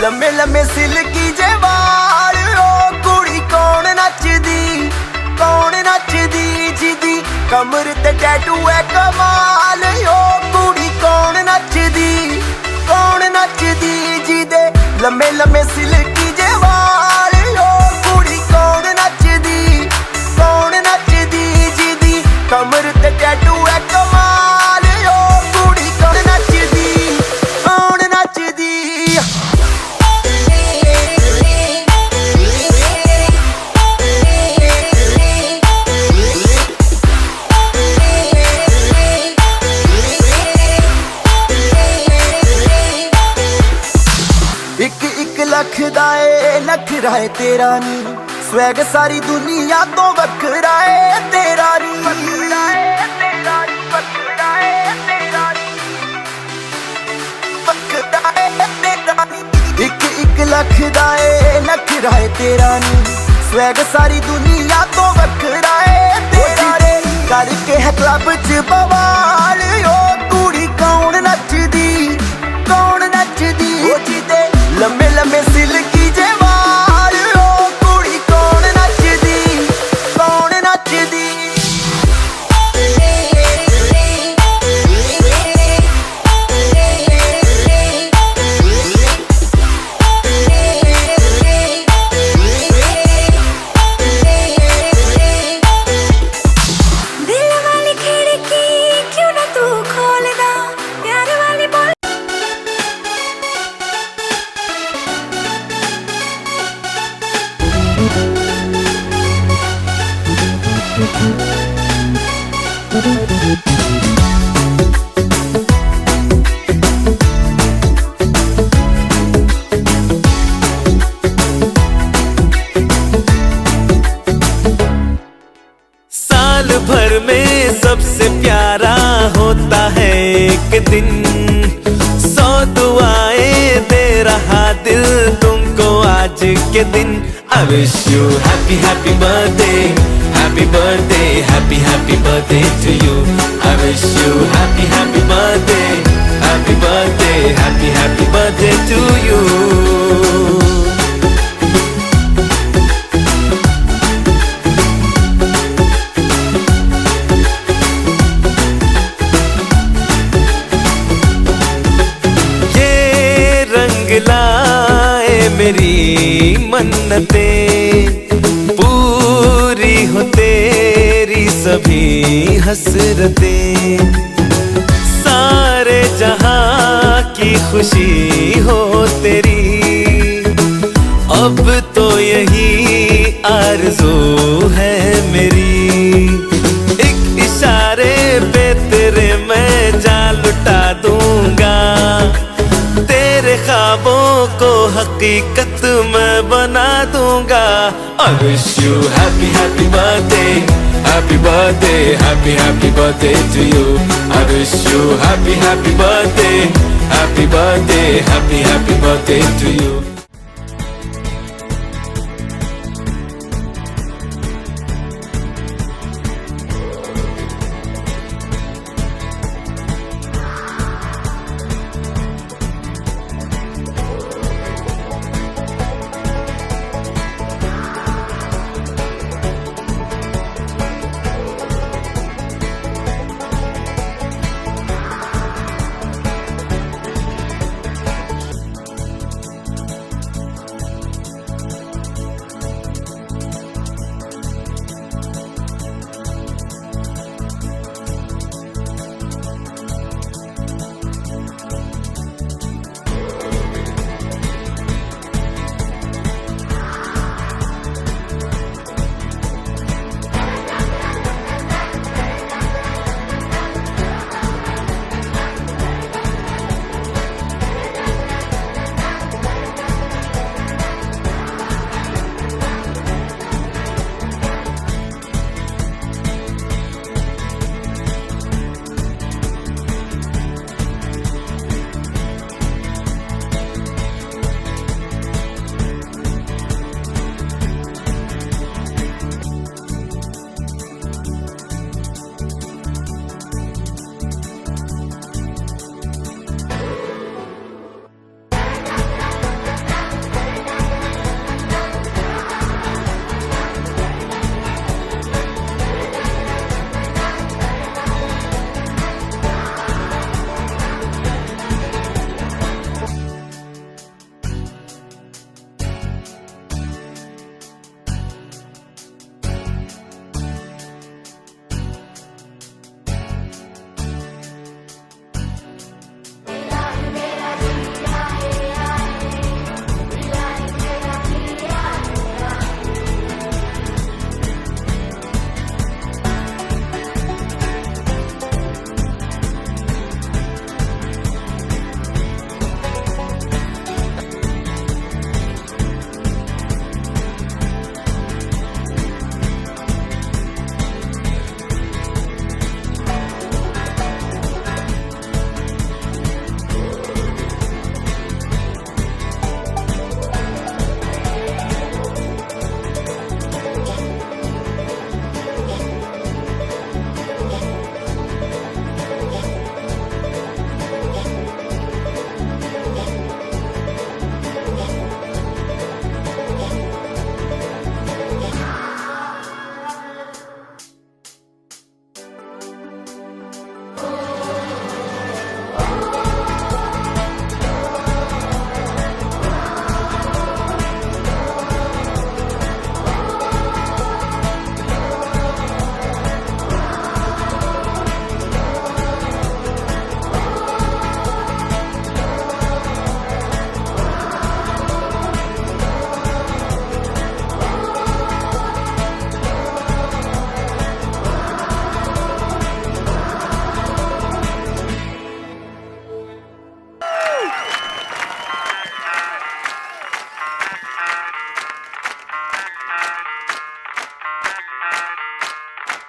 लम्मे लम्मे सिल्की जे वाल ओ कुड़ी कौन नचदी जिदी कमर ते टैटू है कमाल ओ कुड़ी कौन नचदी जिदे लम्मे लम्मे सिल्की जे वाल ओ कुड़ी कौन नचदी जिदी कमर ते टैटू है कमाल ओ कुड़ी कौन नचदी एक लख दा नखरा है तेरा नी स्वैग सारी दुनिया तो वखरा है तेरा नी एक लख दा नखरा है तेरा नी स्वैग सारी दुनिया तो वखरा है तेरा रे करके है क्लब च बवाल ओ कुड़ी कौन नचदी ओ जिदे लम्मे लम्मे सिल्की जे वाल ओ कुड़ी कौन नचदी दिल वाली खिड़की क्यों ना तू खोल दा प्यार वाली बोल साल भर में सबसे प्यारा होता है एक दिन 100 दुआएं दे रहा दिल तुमको आज के दिन I wish you happy happy birthday happy birthday happy birthday to you I wish you happy happy birthday happy birthday to you लाए मेरी मन्नतें पूरी हो तेरी सभी हसरतें सारे जहां की खुशी हो तेरी अब तो यही आरज़ू है मेरी एक इशारे पे तेरे मैं जान लुटा दूंगा तेरे ख्वाबों को हकीकत मैं बना दूंगा I wish you happy birthday happy birthday to you I wish you happy birthday happy birthday to you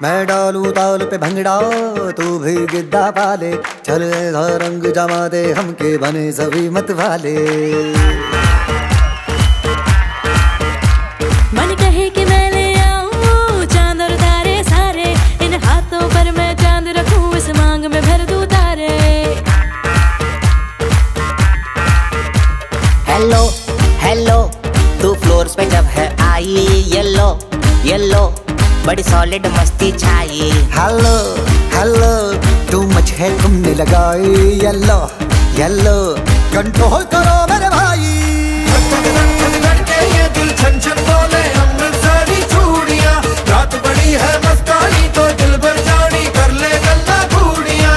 मैं डालू ताल पे भंगड़ा तू भी गिद्दा पाले, चल ऐसा रंग जमा दे हमके बने सभी मत वाले। मन कहे कि मैं ले आऊं चांद और तारे सारे, इन हाथों पर मैं चांद रखूं, इस मांग में भर दूं तारे। हेलो हेलो तू फ्लोर पे जब है आई, येलो येलो बड़ी सॉलिड मस्ती छाई। हेलो हेलो तू मच है तुमने लगाई, येलो येलो कंट्रोल करो मेरे भाई। ये दिल छन छन बोले अमृतसरी चूड़ियां, रात बड़ी है मस्तानी तो दिल भर जानी कर ले गल्ला घूड़ियां।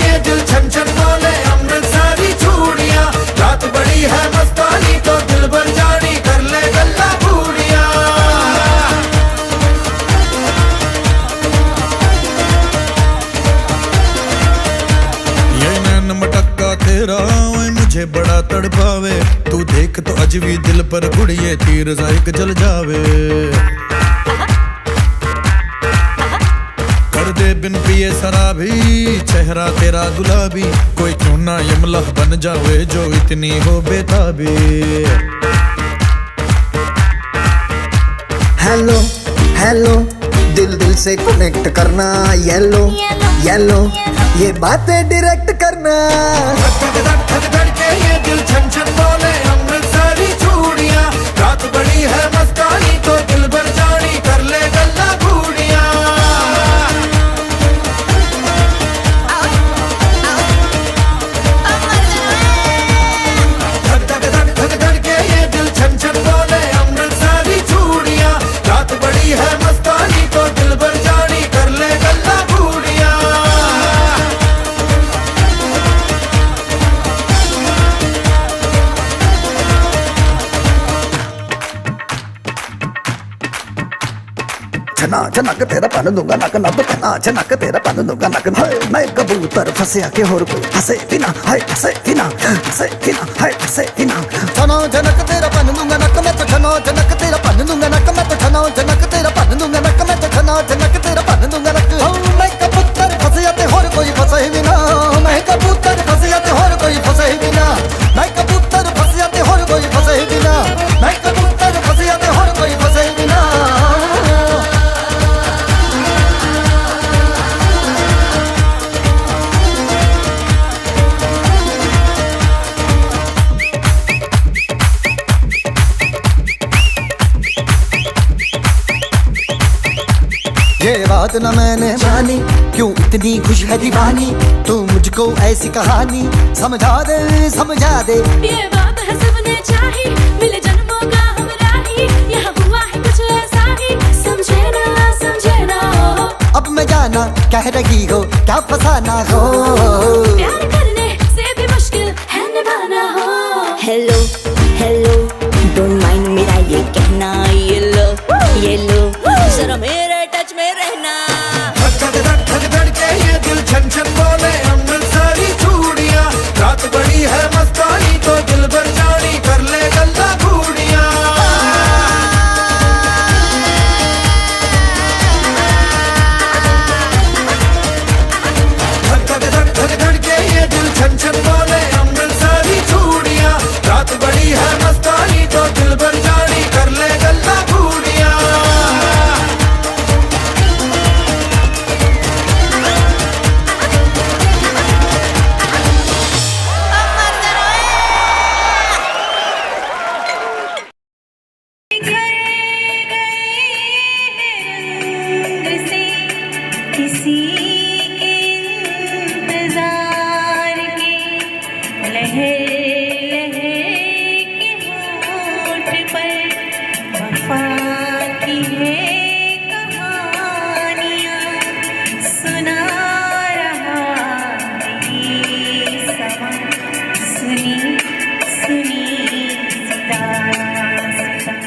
ये दिल छन छन बोले अमृतसरी चूड़ियां, रात बड़ी है मस्तानी तो दिल भर जानी कर ले गल्ला घूड़ियां। ये नैन मटक्का तेरा ओए मुझे बड़ा तड़पावे, तू देख तो अजवी दिल पर गुड़िए तीर सा एक जल जावे। कर दे बिन पिए शराबी चेहरा तेरा गुलाबी, कोई क्यों ना यमला बन जावे जो इतनी हो बेताबी। हेलो हेलो दिल दिल से कनेक्ट करना, येलो येलो ये बातें डायरेक्ट करना। ये दिल छन छन बोले अमृतसरी चूड़ियां, रात बड़ी है मस्तानी तो दिल भर जानी कर ले गल्ला घूड़ियां। ये दिल छन छन बोले अमृतसरी चूड़ियां, रात बड़ी है मस्तानी तो दिल भर जानी कर ले गल्ला घूड़ियां। छना छनक तेरा पन दूंगा नक नब, छना छनक तेरा पन दूंगा नक। हाय मैं कबूतर फंसे आके और कोई फंसे बिना, हाय फंसे बिना फंसे बिना हाय फंसे बिना। छना छनक तेरा पन दूंगा नक, मैं तो छना छनक तेरा पन दूंगा नक, मैं तो छना छनक तेरा पन दूंगा नक, मैं तो छना छनक तेरा पन दूंगा नक। मैं कबूतर फंसे आते और कोई फंसे बिना, मैं कबूतर फंसे आते और कोई फंसे बिना, मैं कबूतर फंसे आते और कोई फंसे बिना, मैं कबूतर फंसे आते और कोई फंसे बिना। ये बात न मैंने मानी, क्यों इतनी खुश है दीवानी, तू मुझको ऐसी कहानी समझा दे समझा दे। ये बात है सबने चाही, मिले जन्मों का हम राही, यहाँ हुआ है कुछ ऐसा ही, समझे ना हो। अब मैं जाना कह रही हो क्या फसाना हो, प्यार करने से भी मुश्किल है निभाना हो। हेलो हेलो डोंट माइंड मेरा ये कहना, येलो येलो जरा मेरे टच में रहना। ये दिल छन छन बोले अमृतसरी चूड़ियां, रात बड़ी है मस्तानी तो दिल भर जानी कर ले गल्ला घूड़ियां। ये दिल छन छन बोले अमृतसरी चूड़ियां, रात बड़ी है मस्तानी तो दिल भर जानी कर ले गल्ला घूड़ियां। किसी के इंतजार के लहर लहर के होठ पर वफा की है कहानियाँ सुना रहा ये समा, सुनी सुनी दास्तां।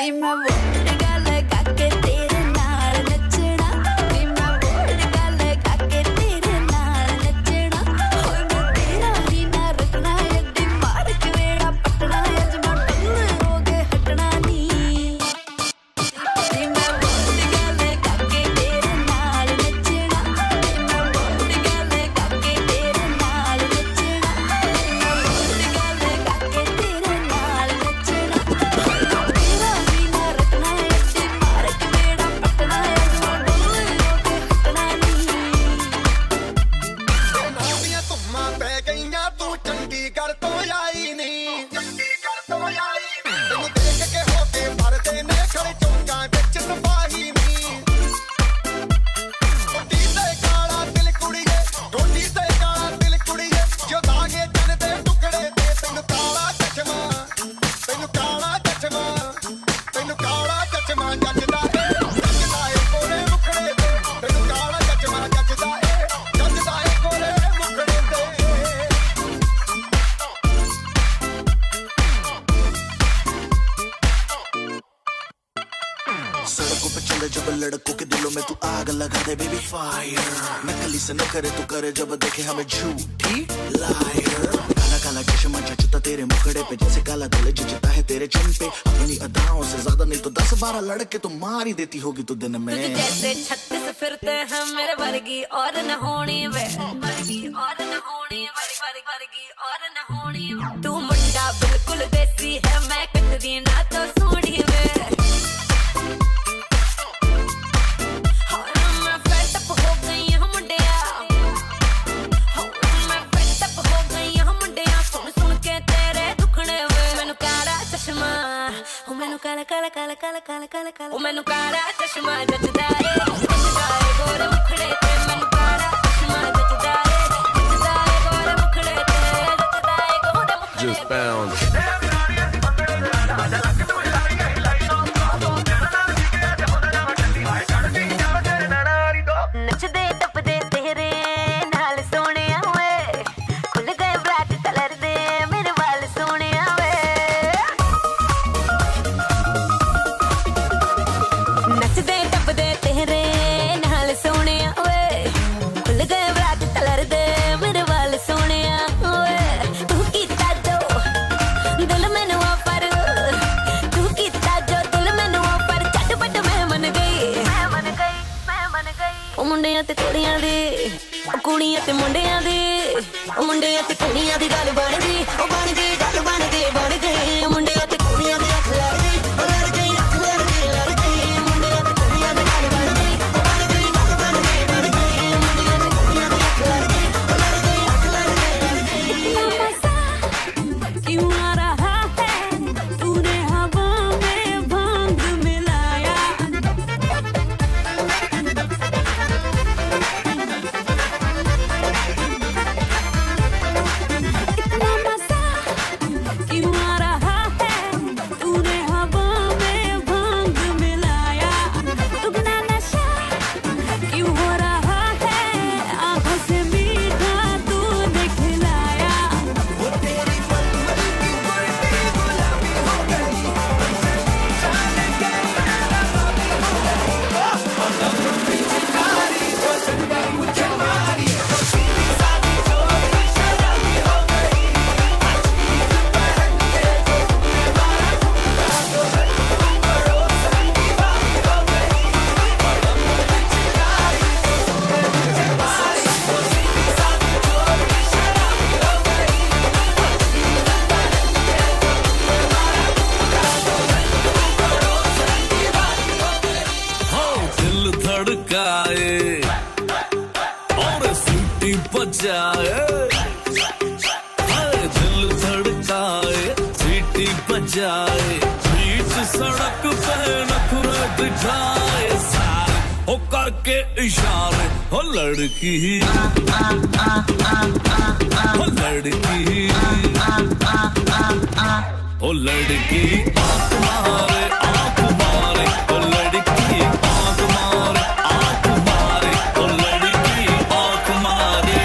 नी मैं वोट गल काके तेरे नाल नचना नी मैं वोट गल काके तेरे नाल नचना होए मैं तेरा ही ना रखना यदि मार के वेड़ा पटना अज मैं टुल्ल हो गए हटना नी मैं वोट गल काके तेरे नाल नचना नी मैं वोट गल काके तेरे नाल नचना मैं वोट गल काके तेरे नाल नचना तेरा भी ना रखना यदि मार के वेड़ा पटना अज मैं टुल्ल हो गए हटना नी नौवीं धुम्मां पै गईयां तू चंडीगढ़ तो आई नहीं तैनूं देख के हो के भरदे ने खड़े चौंकां विच सिपाही नी टोटी ते काला दिल कुड़ीए टोटी ते काला दिल कुड़ीए जो दागे तन दे टुकड़े ते तैनूं काला चश्मा जचदा ए कोरे मुखड़े ते तैनूं काला चश्मा जचदा ए कोरे मुखड़े ते सड़कों पे चले जब लड़कों के दिलों में तू आग लगा दे बेबी फायर नकली से न करे तू करे जब देखे हमें झूठी लायर काला काला चश्मा जचता तेरे मुखड़े पे जैसे काला दिल जचता है तेरे चिन पे अपनी अदाओं से ज्यादा नहीं तो 10-12 लड़के तो मार ही देती होगी तू दिन में तुझे जैसे 36 फिरते हैं मेरे वर्गी और न होनी वे वर्गी और न होनी वर्गी और न होनी तू मुंडा बिल्कुल देसी है मैं कटदी ना तो सोनी वे मैं fed up हो गई हूं मुंडिया मैं fed up हो गई हूं मुंडिया सुन सुन के तेरे दुखड़े वे मैनू काला चश्मा ओ मैनू काला काला काला काला काला काला काला ओ मैनू काला चश्मा जचदा ए गोरे मुखड़े ते मैनू काला चश्मा जचदा ए गोरे मुखड़े ते जचदा ए गोरे मुखड़े Just found नचदे टपदे तेरे नाल सोहणिया वे खुल गए ब्लैक कलर दे मेरे वाल सोहणिया वे नचदे टपदे तेरे नाल सोहणिया वे खुल गए ब्लैक कलर दे मेरे वाल सोहणिया वे तू कीता जो दिल मैनू ऑफर तू कीता जो दिल मैनू ऑफर झटपट मैं मन गई ओ मुंडियां ते कुड़ियां दी कुड़ियां ते मुंडियां दी ओ मुंडियां ते कुड़ियां दी गल बन गई ओ बन गई गल बन गई ओ मुंडियां ते कुड़ियां दी अख लड़ गई ओ लड़ गई अख लड़ गई मुंडियां ते कुड़ियां दी गल बन गई ओ बन गई गल बन गई मुंडियां ते कुड़ियां दी अख लड़ गई ओ लड़ गई अख लड़ गई इतना मजा क्यों आ रहा है तूने हवा में भांग मिलाया इतना मजा क्यों आ रहा है तूने हवा में भांग मिलाया दुगना नशा क्यों हो रहा है आंखों से मीठा तूने खिलाया दिल धड़काए और सीटी बजाए दिल धड़काए सीटी बजाए बीच सड़क पे नखरे दिखाए सारे हो करके इशारे हो लड़की हो लड़की हो लड़की आंख मारे हो लड़की आंख मारे हो लड़की आंख मारे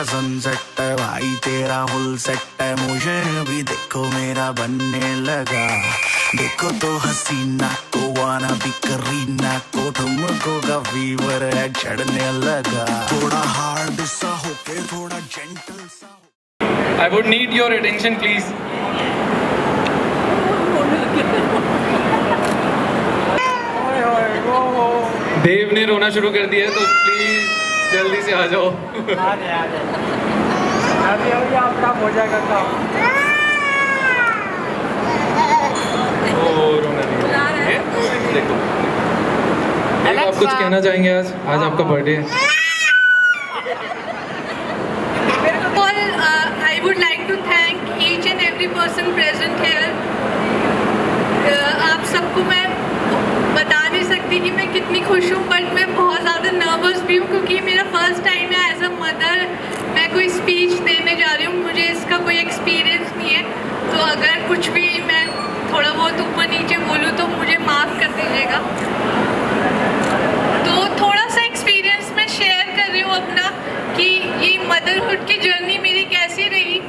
सनसेट है भाई तेरा फुल सेट है, मुझे भी देखो मेरा बनने लगा। देखो तो हसीना को वाना भी करीना को, तुमको का फीवर है चढ़ने लगा। थोड़ा हार्ड सा होके थोड़ा जेंटल सा। I would need your attention, please. देव ने रोना शुरू कर दिया है तो प्लीज जल्दी से आ जाओ। अभी आपका हो जाएगा काम। ओ रोना नहीं है। देखो देव, आप कुछ कहना चाहेंगे? आज आपका बर्थडे है। I would like to thank each and every person present here. आप सबको मैं बता नहीं सकती कि मैं कितनी खुश हूँ, बट मैं बहुत ज़्यादा नर्वस भी हूँ क्योंकि मेरा फर्स्ट टाइम है एज अ मदर मैं कोई स्पीच देने जा रही हूँ। मुझे इसका कोई एक्सपीरियंस नहीं है, तो अगर कुछ भी मैं थोड़ा बहुत ऊपर नीचे बोलूँ तो मुझे माफ़ कर दीजिएगा। तो थोड़ा सा एक्सपीरियंस मैं शेयर कर रही हूँ अपना कि ये मदरहुड की जर्नी मेरी कैसी रही।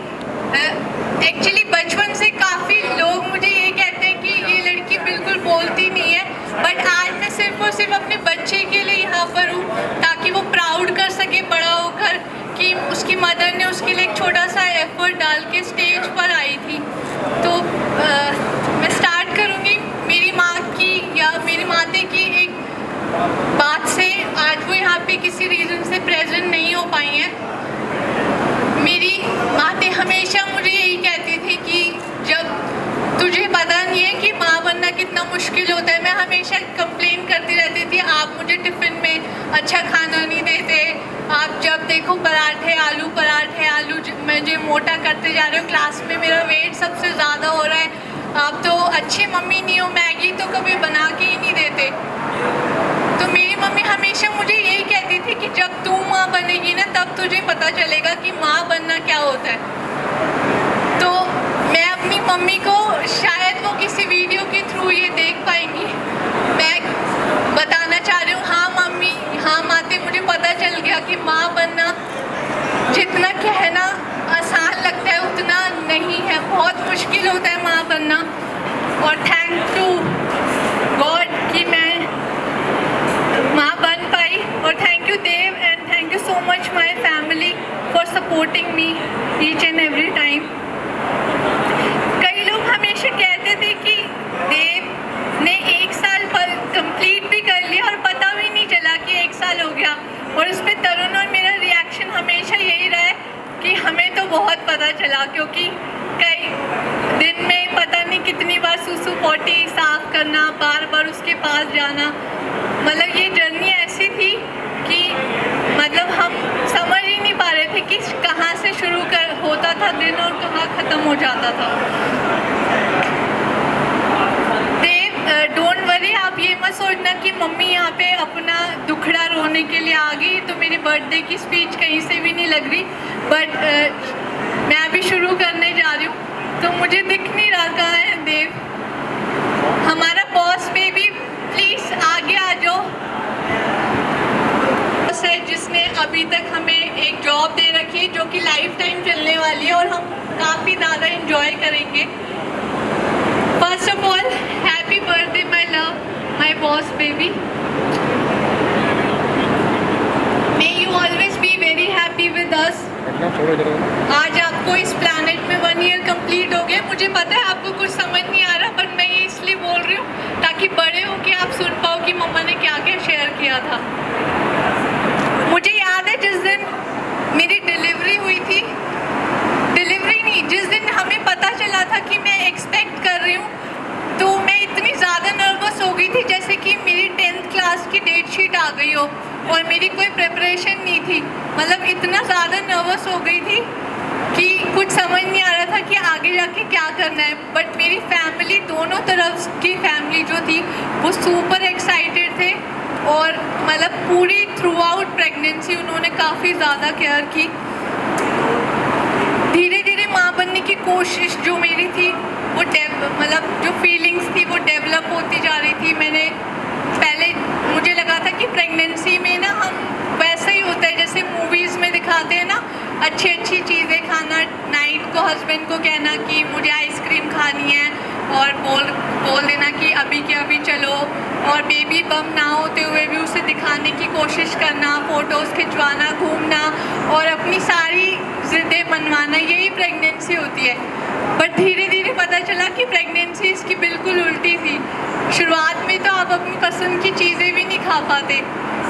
एक्चुअली बचपन से काफ़ी लोग मुझे ये कहते हैं कि ये लड़की बिल्कुल बोलती नहीं है, बट आज मैं सिर्फ और सिर्फ अपने बच्चे के लिए यहाँ पर हूँ ताकि वो प्राउड कर सके बड़ा होकर कि उसकी मदर ने उसके लिए एक छोटा सा एफर्ट डाल के स्टेज पर आई थी। तो मैं स्टार्ट करूँगी मेरी माँ की या मेरी माते की एक बात से। आज वो यहाँ पे किसी रीज़न से प्रेजेंट नहीं हो पाई हैं। मेरी मातें हमेशा मुझे यही कहती थी कि जब तुझे पता नहीं है कि माँ बनना कितना मुश्किल होता है। मैं हमेशा कंप्लेन करती रहती थी, आप मुझे टिफ़िन में अच्छा खाना नहीं देते, आप जब देखो पराठे आलू मुझे मोटा करते जा रहे हो, क्लास में मेरा वेट सबसे ज़्यादा हो रहा है, आप तो अच्छी मम्मी नहीं हो, मैगी तो कभी बना के ही नहीं देते। तो मेरी मम्मी हमेशा मुझे यही कहती थी कि जब तू माँ बनेगी ना तब तुझे पता चलेगा कि माँ बनना क्या होता है। तो मैं अपनी मम्मी को, शायद वो किसी वीडियो के थ्रू ये देख पाएंगी, मैं बताना चाह रही हूँ, हाँ मम्मी, हाँ माते, मुझे पता चल गया कि माँ बनना जितना कहना आसान लगता है उतना नहीं है, बहुत मुश्किल होता है माँ बनना। और थैंक टू गॉड कि मैं माँ बन पाई। और thank you Dev and thank you so much my family for supporting me each and every time. कई लोग हमेशा कहते थे कि देव ने 1 साल पर कंप्लीट भी कर लिया और पता भी नहीं चला कि 1 साल हो गया। और उस पर तरुण और मेरा रिएक्शन हमेशा यही रहा है कि हमें तो बहुत पता चला, क्योंकि कई दिन में पता नहीं कितनी बार सुसु पोटी साफ करना, बार बार उसके पास जाना, मतलब ये जर्नी ऐसी थी कि मतलब हम समझ ही नहीं पा रहे थे कि कहाँ से शुरू होता था दिन और कहाँ ख़त्म हो जाता था। देव डोंट वरी, आप ये मत सोचना कि मम्मी यहाँ पे अपना दुखड़ा रोने के लिए आ गई, तो मेरी बर्थडे की स्पीच कहीं से भी नहीं लग रही। बट मैं अभी शुरू करने जा रही हूँ, तो मुझे दिख नहीं रहा कहाँ है देव, हमारा बॉस बेबी, प्लीज़ आगे आ जाओ। है जिसने अभी तक हमें एक जॉब दे रखी है जो कि लाइफ टाइम चलने वाली है और हम काफ़ी ज़्यादा एंजॉय करेंगे। First of all happy birthday my love, my boss baby, may you always be very happy with us. आज आपको इस प्लैनेट में 1 ईयर कंप्लीट हो गया। मुझे पता है आपको कुछ समझ नहीं आ रहा, पर मैं ये इसलिए बोल रही हूँ ताकि बड़े हो के आप सुन पाओ कि मम्मा ने क्या क्या शेयर किया था। मुझे याद है जिस दिन मेरी डिलीवरी हुई थी, डिलीवरी नहीं, जिस दिन हमें पता चला था कि मैं एक्सपेक्ट कर रही हूँ, तो मैं इतनी ज़्यादा नर्वस हो गई थी जैसे कि मेरी 10th क्लास की डेट शीट आ गई हो और मेरी कोई प्रिपरेशन नहीं थी। मतलब इतना ज़्यादा नर्वस हो गई थी कि कुछ समझ नहीं आ रहा था कि आगे जाके क्या करना है। बट मेरी फैमिली, दोनों तरफ की फैमिली जो थी वो सुपर एक्साइटेड थे और मतलब पूरी थ्रू आउट प्रेगनेंसी उन्होंने काफ़ी ज़्यादा केयर की। धीरे धीरे माँ बनने की कोशिश जो मेरी थी वो मतलब जो फीलिंग्स थी वो डेवलप होती जा रही थी। मैंने पहले मुझे लगा था कि प्रेगनेंसी में ना हम वैसा ही होता है जैसे मूवीज़ में दिखाते हैं ना अच्छी अच्छी चीज़ें खाना, नाइट को हस्बैंड को कहना कि मुझे आइसक्रीम खानी है और बोल देना कि अभी के अभी चलो, और बेबी बम ना होते हुए भी उसे दिखाने की कोशिश करना, फ़ोटोज़ खिंचवाना, घूमना और अपनी सारी ज़िद्दें मनवाना, यही प्रेगनेंसी होती है। बट धीरे धीरे पता चला कि प्रेगनेंसी इसकी बिल्कुल उल्टी थी। शुरुआत में तो आप अपनी पसंद की चीज़ें भी नहीं खा पाते,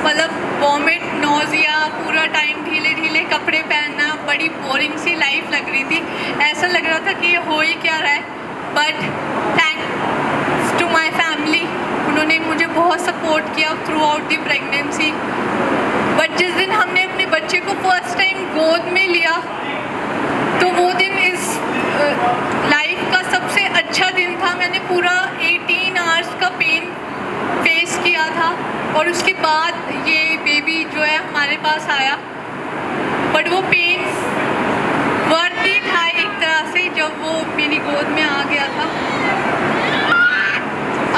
मतलब वॉमिट, नोज़िया, पूरा टाइम ढीले ढीले कपड़े पहनना, बड़ी बोरिंग सी लाइफ लग रही थी। ऐसा लग रहा था कि ये हो ही क्या रहा है। But thanks to my family, उन्होंने मुझे बहुत सपोर्ट किया throughout the pregnancy. But जिस दिन हमने अपने बच्चे को फर्स्ट टाइम गोद में लिया, तो वो दिन इस लाइफ का सबसे अच्छा दिन था। मैंने पूरा 18 आवर्स का पेन फेस किया था और उसके बाद ये बेबी जो है हमारे पास आया। बट वो पेन वर्दी था एक तरह से, जब वो मेरी गोद में आ गया था।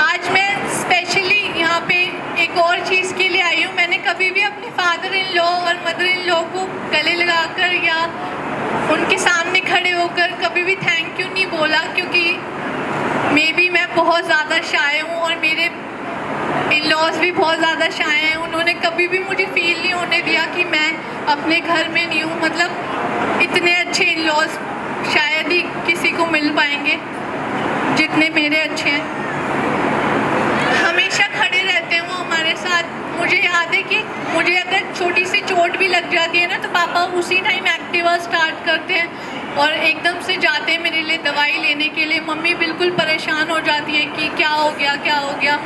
आज मैं स्पेशली यहाँ पे एक और चीज़ के लिए आई हूँ। मैंने कभी भी अपने फादर इन लॉ और मदर इन लॉ को गले लगाकर या उनके सामने खड़े होकर कभी भी थैंक यू नहीं बोला, क्योंकि मे बी मैं बहुत ज़्यादा शाय हूँ और मेरे इन लॉज भी बहुत ज़्यादा शाय हैं। उन्होंने कभी भी मुझे फील नहीं होने दिया कि मैं अपने घर में नहीं हूँ। मतलब इतने अच्छे इन लॉज शायद ही किसी को मिल पाएंगे जितने मेरे अच्छे हैं। हमेशा खड़े रहते हैं वो हमारे साथ। मुझे याद है कि मुझे अगर छोटी सी चोट भी लग जाती है ना, तो पापा उसी टाइम एक्टिवा स्टार्ट करते हैं और एकदम से जाते हैं मेरे लिए दवाई लेने के लिए। मम्मी बिल्कुल परेशान हो जाती है कि क्या हो गया, क्या हो गया।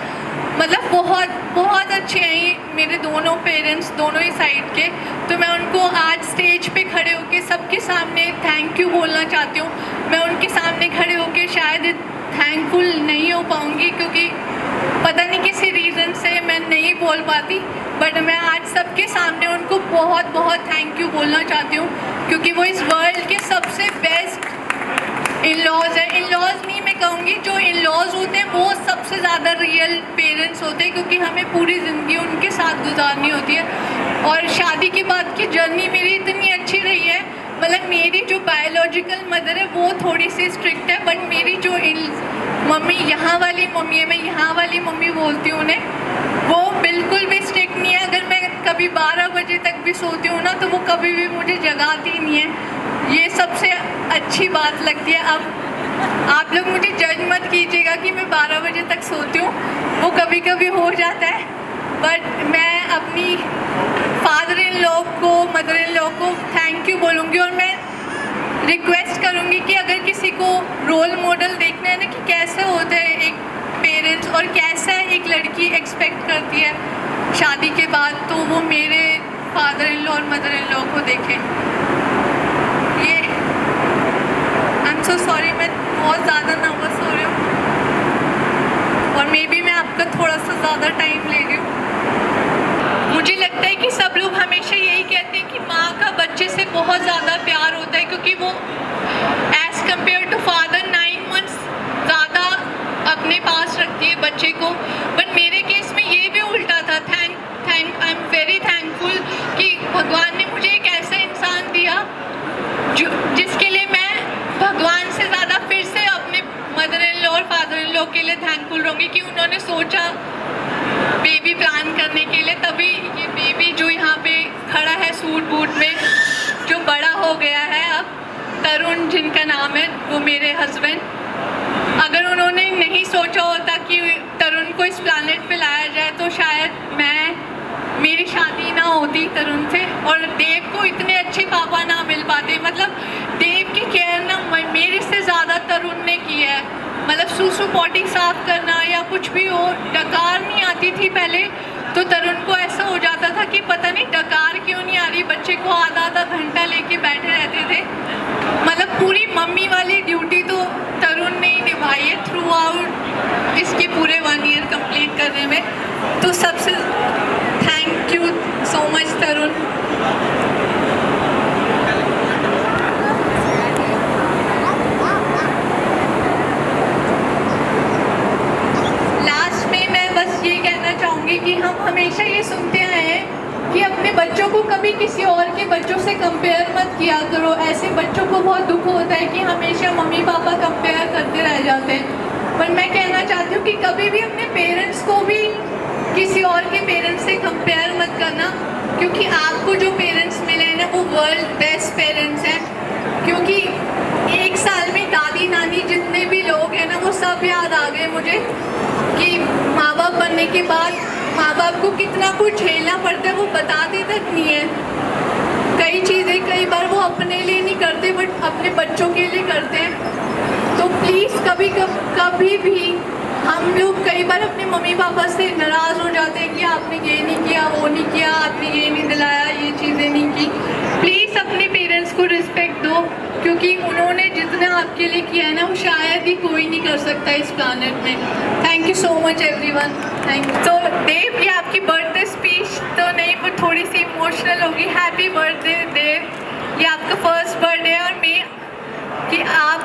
मतलब बहुत बहुत अच्छे हैं मेरे दोनों पेरेंट्स, दोनों ही साइड के। तो मैं उनको आज स्टेज पे खड़े होके सबके सामने थैंक यू बोलना चाहती हूँ। मैं उनके सामने खड़े होके शायद थैंकफुल नहीं हो पाऊँगी, क्योंकि पता नहीं किसी रीज़न से मैं नहीं बोल पाती। बट मैं आज सबके सामने उनको बहुत बहुत थैंक यू बोलना चाहती हूँ, क्योंकि वो इस वर्ल्ड के सबसे बेस्ट इन लॉज हैं। इन लॉज नहीं मैं कहूँगी, जो इन लॉज होते हैं वो सबसे ज़्यादा रियल पेरेंट्स होते हैं, क्योंकि हमें पूरी ज़िंदगी उनके साथ गुजारनी होती है। और शादी के बाद की जर्नी मेरी इतनी अच्छी रही है। मतलब मेरी जो बायोलॉजिकल मदर है वो थोड़ी सी स्ट्रिक्ट है, बट मेरी जो मम्मी, यहाँ वाली मम्मी है, मैं यहाँ वाली मम्मी बोलती हूँ उन्हें, वो बिल्कुल भी स्ट्रिक्ट नहीं है। अगर मैं कभी 12 बजे तक भी सोती हूँ ना, तो वो कभी भी मुझे जगाती नहीं है। ये सबसे अच्छी बात लगती है। अब आप लोग मुझे जज मत कीजिएगा कि मैं 12 बजे तक सोती हूँ, वो कभी कभी हो जाता है। बट मैं अपनी फादर इन लॉ को, मदर इन लॉ को थैंक यू बोलूँगी। और मैं रिक्वेस्ट करूँगी कि अगर किसी को रोल मॉडल देखना है ना कि कैसे होता है एक पेरेंट्स और कैसा एक लड़की एक्सपेक्ट करती है शादी के बाद, तो वो मेरे फादर इन लॉ और मदर इन लॉ को देखें। ये आई एम सो सॉरी, मैं बहुत ज़्यादा नर्वस हो रही हूँ और मे बी मैं आपका थोड़ा सा ज़्यादा टाइम ले रही हूँ। मुझे लगता है कि सब लोग हमेशा यही कहते हैं कि माँ का बच्चे से बहुत ज़्यादा प्यार होता है, क्योंकि वो as compare to father 9 months ज़्यादा अपने पास रखती है बच्चे को। बट मेरे केस में ये भी उल्टा था। आई एम वेरी थैंकफुल कि भगवान ने मुझे एक ऐसा इंसान दिया जिसके लिए मैं भगवान से ज़्यादा फिर से अपने मदर इन लॉ और फादर इन लॉ के लिए थैंकफुल रहूँगी कि उन्होंने सोचा बेबी प्लान करने के लिए। तभी ये बेबी जो यहाँ पे खड़ा है सूट बूट में, जो बड़ा हो गया है अब, तरुण जिनका नाम है, वो मेरे हस्बैंड। अगर उन्होंने नहीं सोचा होता कि तरुण को इस प्लानेट पे लाया जाए, तो शायद मेरी शादी ना होती तरुण से, और देव को इतने अच्छे पापा ना मिल पाते। मतलब देव की केयर ना मेरे से ज़्यादा तरुण ने की है। मतलब सूसू पॉटी साफ करना या कुछ भी हो, डकार नहीं आती थी पहले, तो तरुण को ऐसा हो जाता था कि पता नहीं डकार क्यों नहीं आ रही, बच्चे को आधा घंटा लेके बैठे रहते थे। मतलब पूरी मम्मी वाली ड्यूटी तो तरुण ने ही निभाई है थ्रू आउट इसके पूरे 1 ईयर कंप्लीट करने में। तो सबसे thank you so much Tarun. Last में मैं बस ये कहना चाहूँगी कि हम हमेशा ये सुनते आए हैं कि अपने बच्चों को कभी किसी और के बच्चों से कंपेयर मत किया करो। ऐसे बच्चों को बहुत दुख होता है कि हमेशा मम्मी पापा कंपेयर करते रह जाते हैं। पर मैं कहना चाहती हूँ कि कभी भी अपने पेरेंट्स को भी किसी और के पेरेंट्स से कंपेयर मत करना, क्योंकि आपको जो पेरेंट्स मिले हैं ना वो वर्ल्ड बेस्ट पेरेंट्स हैं। क्योंकि एक साल में दादी नानी जितने भी लोग हैं ना वो सब याद आ गए मुझे कि माँ बाप बनने के बाद माँ बाप को कितना कुछ झेलना पड़ता है, वो बताते तक नहीं है। कई चीज़ें कई बार वो अपने लिए नहीं करते बट अपने बच्चों के लिए करते हैं। तो प्लीज़ कभी भी हम लोग कई बार अपने मम्मी पापा से नाराज़ हो जाते हैं कि आपने ये नहीं किया, वो नहीं किया, आपने ये नहीं दिलाया, ये चीज़ें नहीं की। प्लीज़ अपने पेरेंट्स को रिस्पेक्ट दो, क्योंकि उन्होंने जितना आपके लिए किया है ना वो शायद ही कोई नहीं कर सकता इस प्लानेट में। Thank you so much everyone. Thank you. तो देव, ये आपकी बर्थडे स्पीच तो नहीं वो थोड़ी सी इमोशनल होगी। हैप्पी बर्थडे देव, ये आपका फर्स्ट बर्थडे है और मैं कि आप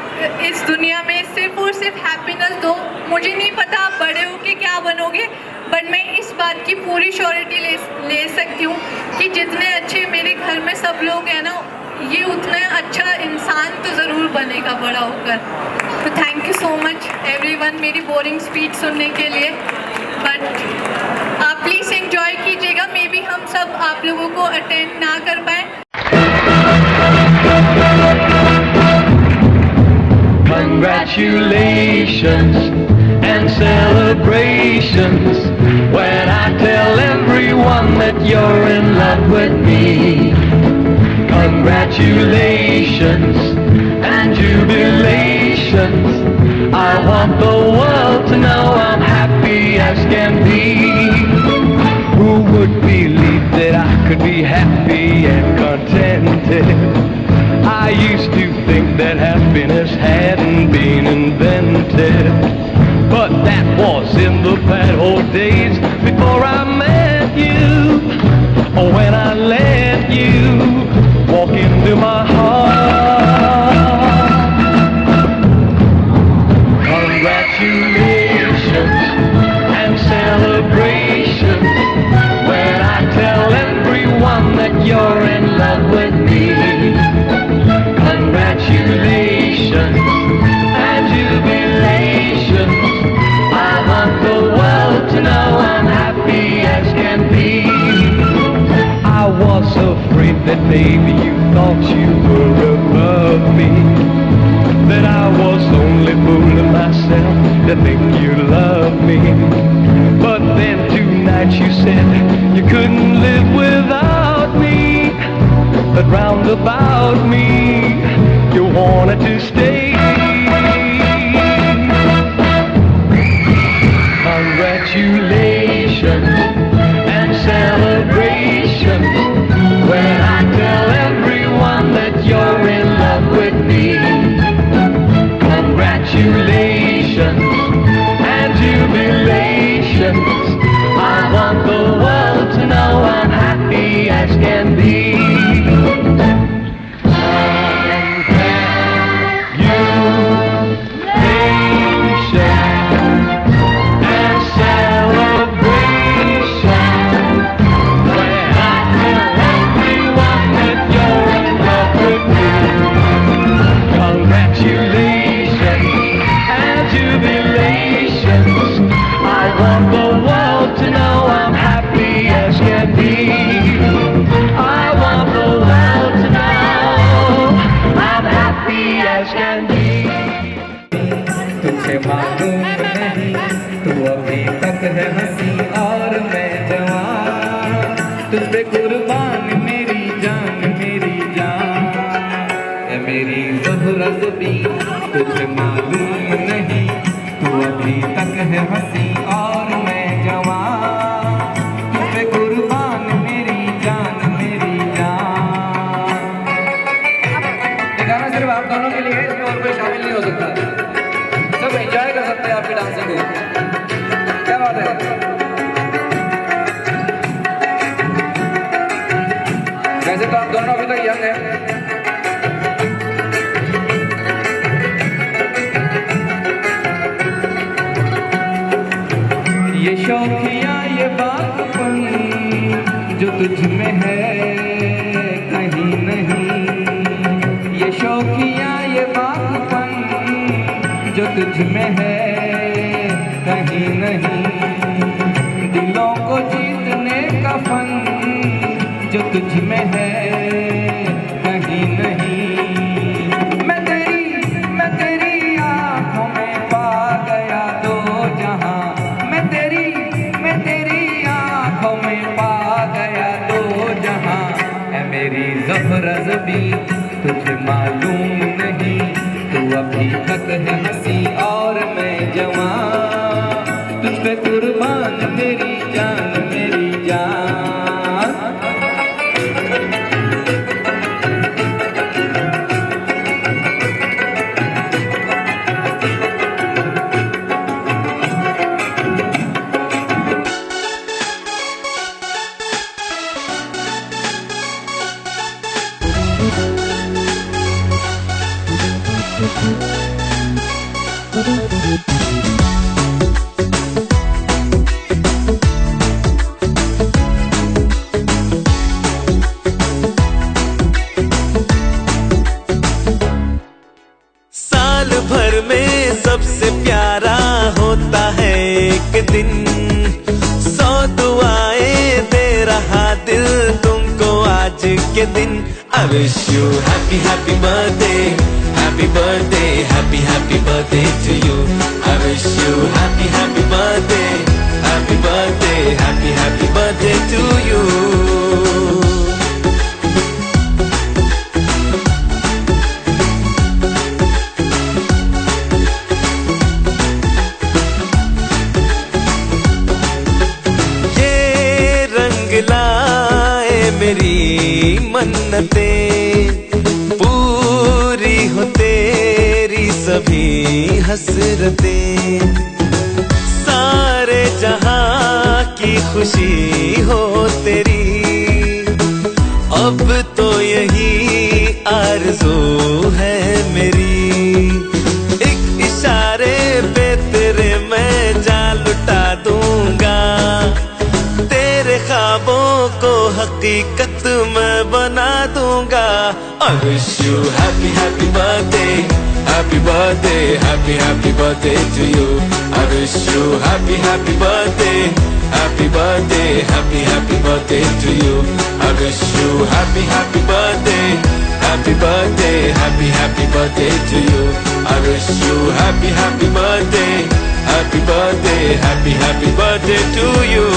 इस दुनिया में सिर्फ और सिर्फ हैप्पीनेस दो। मुझे नहीं पता आप बड़े होके क्या बनोगे, बट मैं इस बात की पूरी श्योरिटी ले सकती हूँ कि जितने अच्छे मेरे घर में सब लोग हैं ना, ये उतना अच्छा इंसान तो ज़रूर बनेगा बड़ा होकर। तो thank you so much everyone मेरी बोरिंग स्पीच सुनने के लिए, बट आप प्लीज़ एंजॉय कीजिएगा। मे बी हम सब आप लोगों को अटेंड ना कर पाए। Congratulations and celebrations when I tell everyone that you're in love with me. Congratulations and jubilations. I want the world to know I'm happy as can be. Who would believe that I could be happy and contented? I used to think that happiness hadn't been invented, but that was in the bad old days before I met you, or when I let you walk into my heart. Congratulations and celebrations when I tell everyone that you're in love with me. Congratulations and jubilations. I want the world to know I'm happy as can be. I was afraid that maybe you thought you were above me, that I was only fooling myself to think you loved me. But then tonight you said you couldn't live without me, but round about me you wanted to stay. Congratulations and celebrations when I tell everyone that you're in love with me. Congratulations and jubilations. I want the world to know I'm happy as can be. तुझे मालूम नहीं तू अभी तक है हंसी और मैं जवान, तुझ पे कुर्बान मेरी जान है मेरी ज़रूरत भी। तुझे मालूम नहीं तू अभी तक है हंसी और मैं जवान, तुझ पे कुर्बान मेरी जान। ये गाना सिर्फ आप दोनों के लिए है, इसमें और कोई शामिल नहीं हो सकता। सब एंजॉय कर सकते हैं आपकी डांसिंग को। क्या बात है? वैसे तो आप दोनों अभी तक यंग हैं। ये शौकिया ये बातपन जो तुझ में है कहीं नहीं, ये शौकिया ये बागपन जो तुझ में है कहीं नहीं, दिलों को जीतने का फन जो तुझ में है कहीं नहीं। मैं तेरी आंखों में पा गया दो जहां, मैं तेरी आंखों में पा गया दो जहां, है मेरी ज़फ़रज़ भी तुझे मालूम नहीं, तू अभी तक है हंसी और मैं जवां, तुझ पे कुर्बान मेरी जान मेरी जान। साल भर में सबसे प्यारा होता है एक दिन, 100 दुआएं दे रहा दिल तुमको आज के दिन। I wish you happy happy birthday, happy birthday, happy happy birthday to you. I wish you happy happy birthday, happy birthday, happy happy birthday to you. मेरी मन्नतें पूरी हो तेरी सभी हसरतें, सारे जहां की खुशी हो तेरी, अब तो यही आरज़ू है मेरी, एक इशारे पे तेरे मैं जान लुटा दूंगा, तेरे ख्वाबों को हकीकत मैं बना दूंगा। I wish you happy happy birthday, happy birthday, happy happy birthday to you. I wish you happy happy birthday, happy birthday, happy happy birthday to you. I wish you happy happy birthday, happy birthday, happy happy birthday to you. I wish you happy happy birthday, happy birthday, happy happy birthday to you.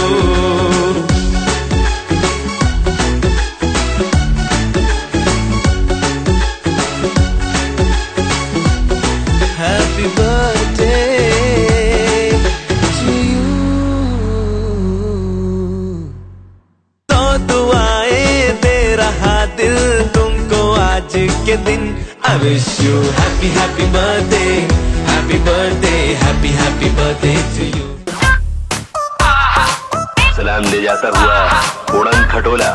Happy birthday to you. 100 दुआएं दे रहा दिल तुमको आज के दिन। I wish you happy happy birthday, happy birthday, happy happy birthday to you. सलाम ले जाता हुआ उड़न खटोला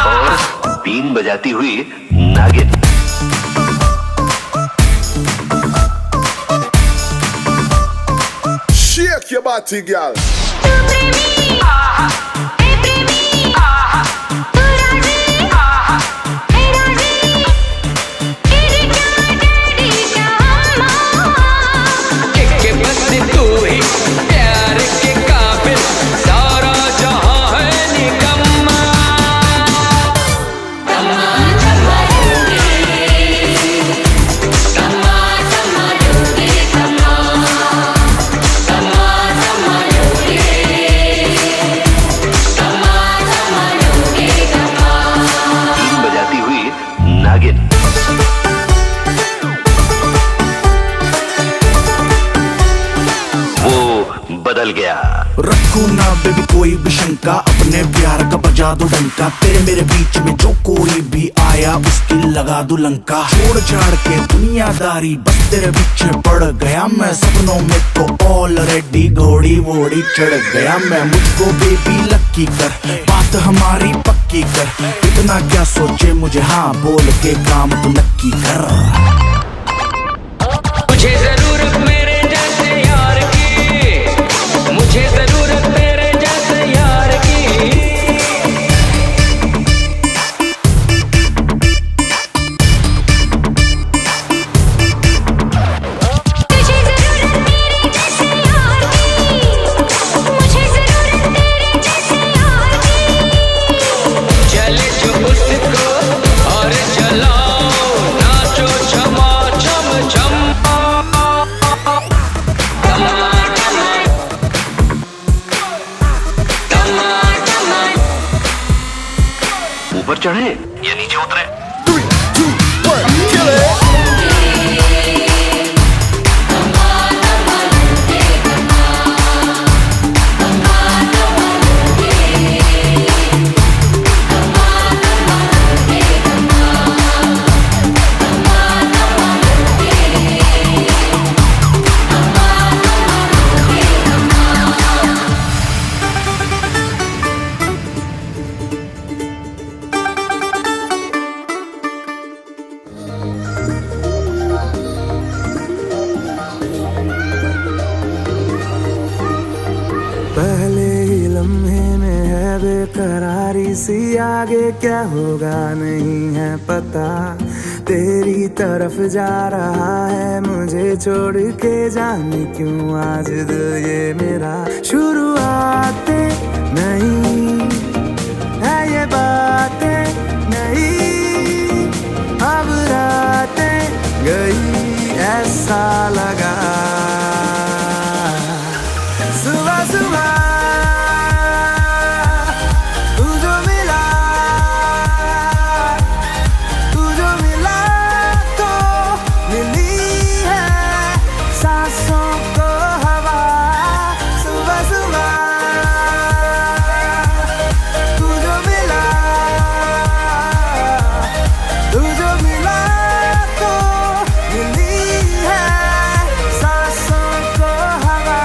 और 3 बजाती हुई नागिन। Shake your body, girl. बदल गया। रखो ना बेबी कोई भी शंका, अपने प्यार का बजा दो डंका, तेरे मेरे बीच में जो कोई भी आया उसकी लगा दो लंका। छोड़ छाड़ के दुनियादारी बस तेरे पीछे पड़ गया मैं, सपनों में तो ऑलरेडी घोड़ी वोड़ी चढ़ गया मैं। मुझको बेबी लक्की कर, बात हमारी पक्की कर, इतना क्या सोचे मुझे हाँ बोल के काम तो नक्की कर। मुझे जरूरत मेरे जैसे यार की, मुझे जरूरत तेरे जैसे यार की, ऊपर चढ़े या नीचे उतरे? 3, 2, 1, kill it! पहले ही लम्हे में है बेकरारी सी, आगे क्या होगा नहीं है पता। तेरी तरफ जा रहा है मुझे छोड़ के, जाने क्यों आज दिल ये मेरा। शुरुआतें नहीं है ये बातें नहीं, अब रातें गई ऐसा लगा। सुबह सुबह तू जो मिला तो मिली है सांसों को हवा। सुबह सुबह तू जो मिला तो मिली है सांसों को हवा।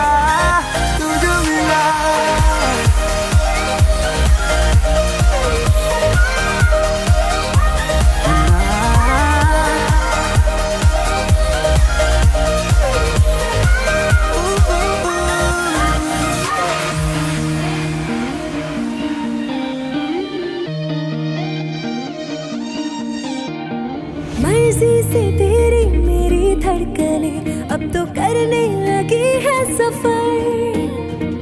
मर्जी से तेरी मेरी धड़कने अब तो करने लगी है सफर।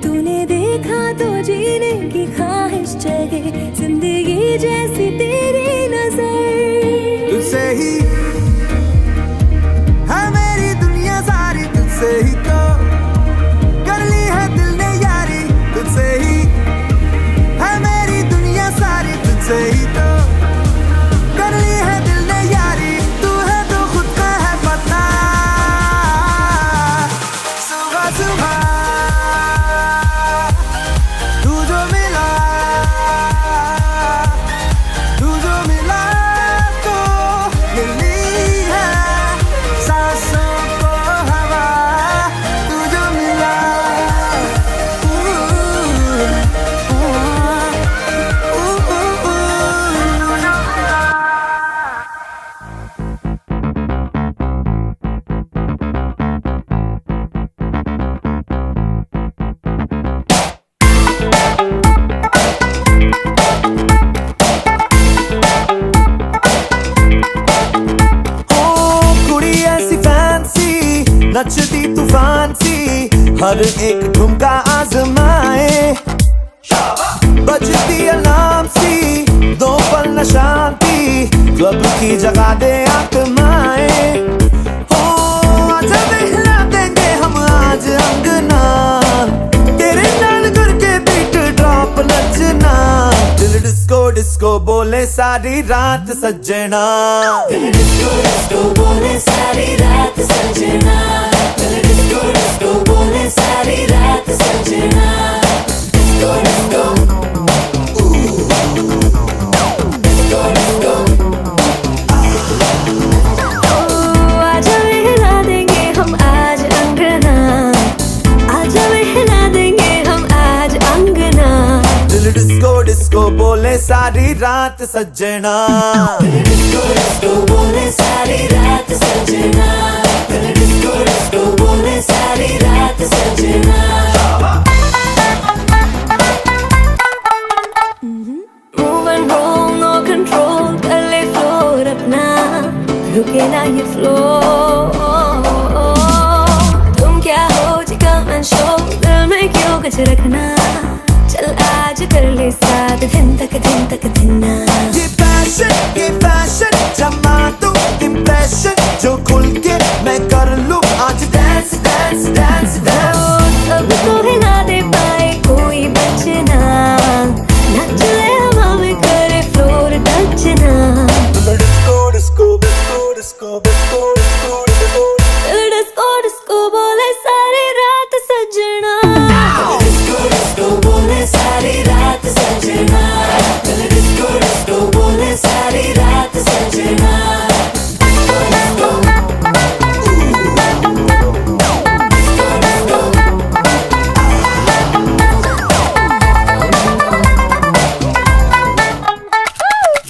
तूने देखा तो जीने की ख्वाहिश जगे, जिंदगी जैसी तेरी नजर। तुझसे ही है मेरी दुनिया सारी, तुझसे ही तो कर ली है दिल ने यारी। तुझसे ही है मेरी दुनिया सारी, तुझसे ही तो कर ली है दिल ने यारी। तू है तो खुद का है पता। सुबह सुबह तू जो मिला तो मिली है सांसों को हवा। तू जो मिला नचती तूफान सी, हर एक ठुमका आजमाए। बजती अलार्म सी, दो पल न शांति, क्लब की जगह दे आत्माएं। हो आजा हिला देंगे हम आज अंगना, तेरे नाल करके बीट ड्रॉप नचना। दिल डिस्को डिस्को बोले सारी रात सजना। दिल डिस्को डिस्को बोले सारी रात सजना। दिल डिस्को डिस्को बोले सारी रात सजना। Disco disco disco disco. आजा हिला देंगे हम आज अंगना, आजा हिला देंगे हम आज अंगना। दिल डिस्को डिस्को बोले सारी रात सजना। दिल डिस्को डिस्को बोले सारी रात सजना। दिल डिस्को डिस्को बोले सारी रात सजना। Move and roll, no control, कर ले फ्लोर अपना, रुके ना ये फ्लोर। तुम क्या हो जी come and show, दिल में क्यों कुछ रखना, चल आज कर ले साथ दिन तक दिन। ये फैशन जमा दूं इम्प्रेशन, जो खुल के मैं कर लूं आज डांस डांस डांस डांस। सबको हिला दे पाए कोई बचना, नाच ले हवा में करे फ्लोर।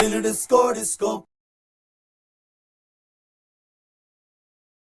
Dil disco disco.